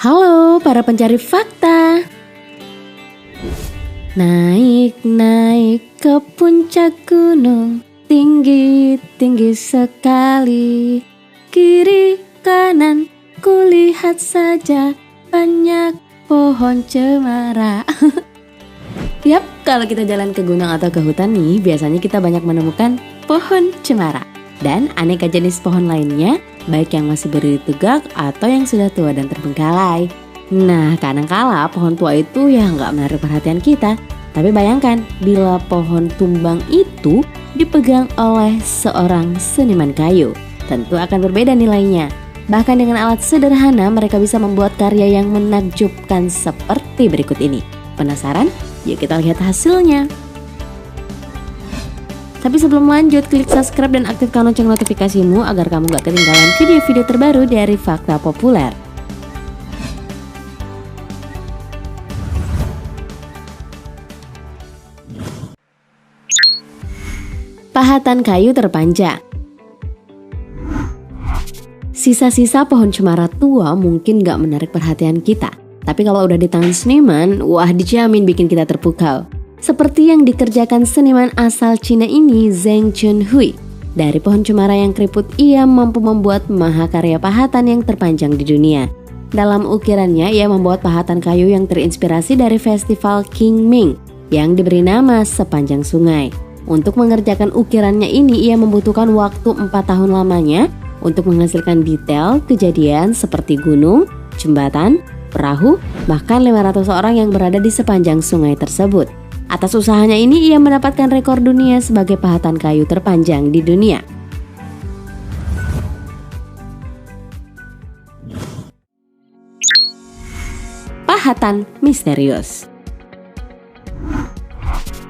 Halo para pencari fakta. Naik ke puncak gunung, tinggi sekali. Kiri kanan kulihat saja banyak pohon cemara. Yap, kalau kita jalan ke gunung atau ke hutan nih, biasanya kita banyak menemukan pohon cemara dan aneka jenis pohon lainnya, baik yang masih berdiri tegak atau yang sudah tua dan terbengkalai. Nah, kadangkala pohon tua itu ya nggak menarik perhatian kita. Tapi bayangkan bila pohon tumbang itu dipegang oleh seorang seniman kayu, tentu akan berbeda nilainya. Bahkan dengan alat sederhana mereka bisa membuat karya yang menakjubkan seperti berikut ini. Penasaran? Yuk kita lihat hasilnya. Tapi sebelum lanjut, klik subscribe dan aktifkan lonceng notifikasimu agar kamu gak ketinggalan video-video terbaru dari Fakta Populer. Pahatan kayu terpanjang. Sisa-sisa pohon cemara tua mungkin gak menarik perhatian kita. Tapi kalau udah di tangan seniman, wah dijamin bikin kita terpukau. Seperti yang dikerjakan seniman asal Cina ini, Zheng Chunhui. Dari pohon cemara yang keriput, ia mampu membuat mahakarya pahatan yang terpanjang di dunia. Dalam ukirannya, ia membuat pahatan kayu yang terinspirasi dari festival Qingming yang diberi nama Sepanjang Sungai. Untuk mengerjakan ukirannya ini, ia membutuhkan waktu 4 tahun lamanya untuk menghasilkan detail kejadian seperti gunung, jembatan, perahu, bahkan 500 orang yang berada di sepanjang sungai tersebut. Atas usahanya ini ia mendapatkan rekor dunia sebagai pahatan kayu terpanjang di dunia. Pahatan misterius.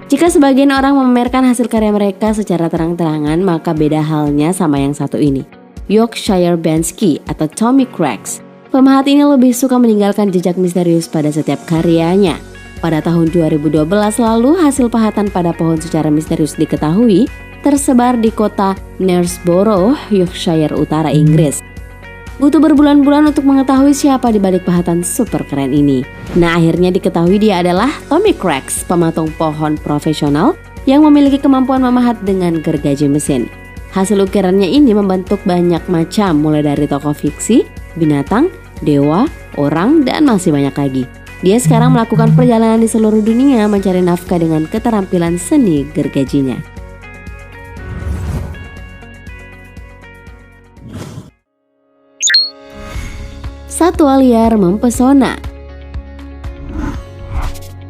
Jika sebagian orang memamerkan hasil karya mereka secara terang-terangan, maka beda halnya sama yang satu ini, Yorkshire Bansky atau Tommy Craggs. Pemahat ini lebih suka meninggalkan jejak misterius pada setiap karyanya. Pada tahun 2012 lalu, hasil pahatan pada pohon secara misterius diketahui tersebar di kota Knaresborough, Yorkshire Utara, Inggris. Butuh berbulan-bulan untuk mengetahui siapa di balik pahatan super keren ini. Nah, akhirnya diketahui dia adalah Tommy Craggs, pematung pohon profesional yang memiliki kemampuan memahat dengan gergaji mesin. Hasil ukirannya ini membentuk banyak macam, mulai dari tokoh fiksi, binatang, dewa, orang, dan masih banyak lagi. Dia sekarang melakukan perjalanan di seluruh dunia mencari nafkah dengan keterampilan seni gergajinya. Satwa liar mempesona.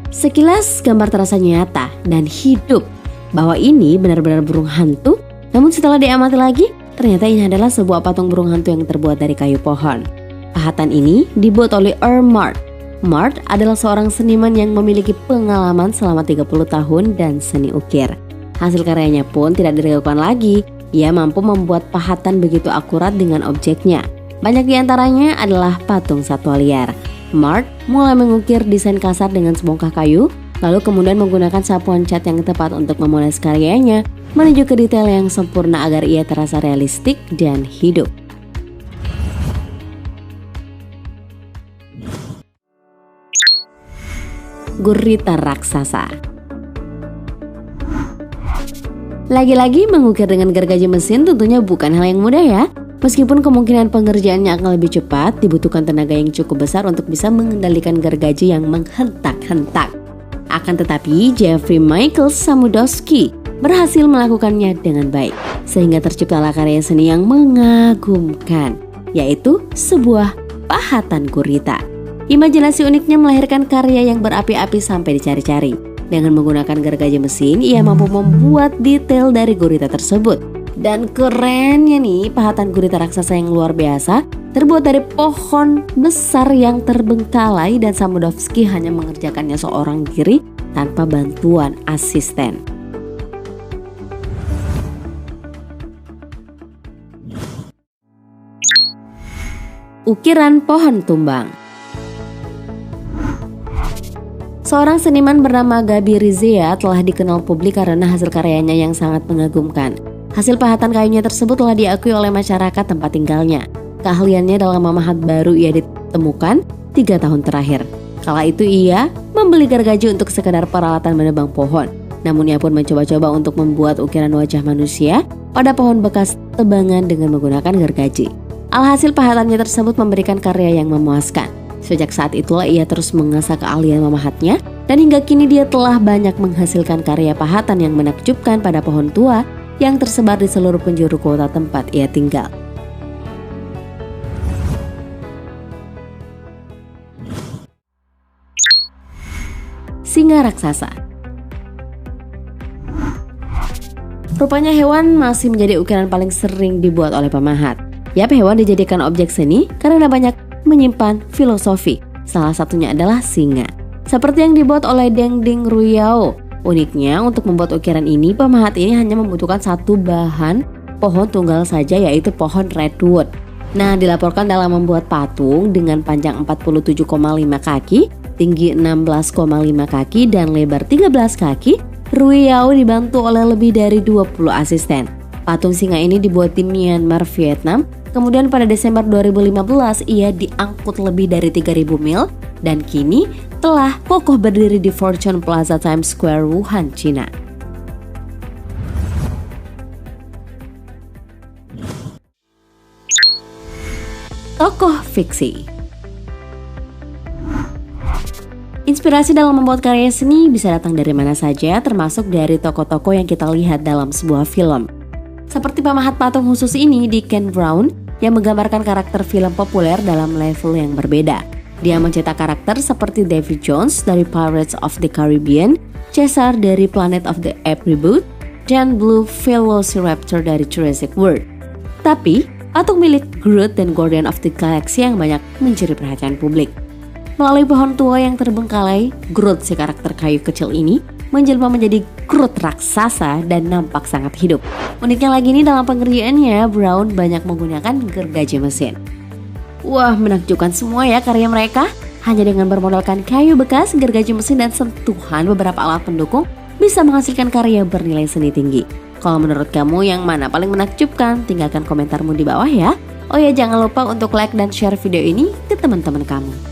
Sekilas gambar terasa nyata dan hidup bahwa ini benar-benar burung hantu. Namun setelah diamati lagi, ternyata ini adalah sebuah patung burung hantu yang terbuat dari kayu pohon. Pahatan ini dibuat oleh Earl Mart. Mart adalah seorang seniman yang memiliki pengalaman selama 30 tahun dan seni ukir. Hasil karyanya pun tidak diragukan lagi. Ia mampu membuat pahatan begitu akurat dengan objeknya. Banyak diantaranya adalah patung satwa liar. Mart mulai mengukir desain kasar dengan sebongkah kayu, lalu kemudian menggunakan sapuan cat yang tepat untuk memoles karyanya menuju ke detail yang sempurna agar ia terasa realistik dan hidup. Gurita raksasa. Lagi-lagi mengukir dengan gergaji mesin tentunya bukan hal yang mudah ya. Meskipun kemungkinan pengerjaannya akan lebih cepat, dibutuhkan tenaga yang cukup besar untuk bisa mengendalikan gergaji yang menghentak-hentak. Akan tetapi Jeffrey Michael Samudowski berhasil melakukannya dengan baik, sehingga terciptalah karya seni yang mengagumkan, yaitu sebuah pahatan gurita. Imajinasi uniknya melahirkan karya yang berapi-api sampai dicari-cari. Dengan menggunakan gergaji mesin, ia mampu membuat detail dari gurita tersebut. Dan kerennya nih, pahatan gurita raksasa yang luar biasa terbuat dari pohon besar yang terbengkalai dan Samudowski hanya mengerjakannya seorang diri tanpa bantuan asisten. Ukiran pohon tumbang. Seorang seniman bernama Gabi Rizea telah dikenal publik karena hasil karyanya yang sangat mengagumkan. Hasil pahatan kayunya tersebut telah diakui oleh masyarakat tempat tinggalnya. Keahliannya dalam memahat baru ia ditemukan 3 tahun terakhir. Kala itu ia membeli gergaji untuk sekedar peralatan menebang pohon. Namun ia pun mencoba-coba untuk membuat ukiran wajah manusia pada pohon bekas tebangan dengan menggunakan gergaji. Alhasil pahatannya tersebut memberikan karya yang memuaskan. Sejak saat itulah ia terus mengasah keahlian memahatnya dan hingga kini dia telah banyak menghasilkan karya pahatan yang menakjubkan pada pohon tua yang tersebar di seluruh penjuru kota tempat ia tinggal. Singa raksasa. Rupanya hewan masih menjadi ukiran paling sering dibuat oleh pemahat. Yap, hewan dijadikan objek seni karena banyak menyimpan filosofi. Salah satunya adalah singa. Seperti yang dibuat oleh Deng Ding Ruyao. Uniknya, untuk membuat ukiran ini, pemahat ini hanya membutuhkan satu bahan pohon tunggal saja, yaitu pohon redwood. Nah, dilaporkan dalam membuat patung dengan panjang 47,5 kaki, tinggi 16,5 kaki, dan lebar 13 kaki, Ruyao dibantu oleh lebih dari 20 asisten. Patung singa ini dibuat di Myanmar, Vietnam. Kemudian pada Desember 2015 ia diangkut lebih dari 3.000 mil dan kini telah kokoh berdiri di Fortune Plaza Times Square, Wuhan, China. Tokoh fiksi. Inspirasi dalam membuat karya seni bisa datang dari mana saja, termasuk dari tokoh-tokoh yang kita lihat dalam sebuah film. Seperti pemahat patung khusus ini di Ken Brown yang menggambarkan karakter film populer dalam level yang berbeda. Dia mencetak karakter seperti Davy Jones dari Pirates of the Caribbean, Caesar dari Planet of the Apes Reboot, dan Blue Velociraptor dari Jurassic World. Tapi, patung milik Groot dan Guardian of the Galaxy yang banyak mencuri perhatian publik. Melalui pohon tua yang terbengkalai, Groot, si karakter kayu kecil ini, menjelma menjadi Groot raksasa dan nampak sangat hidup. Uniknya lagi nih, dalam pengerjaannya, Brown banyak menggunakan gergaji mesin. Wah, menakjubkan semua ya karya mereka. Hanya dengan bermodalkan kayu bekas, gergaji mesin, dan sentuhan beberapa alat pendukung, bisa menghasilkan karya bernilai seni tinggi. Kalau menurut kamu yang mana paling menakjubkan? Tinggalkan komentarmu di bawah ya. Oh ya, jangan lupa untuk like dan share video ini ke teman-teman kamu.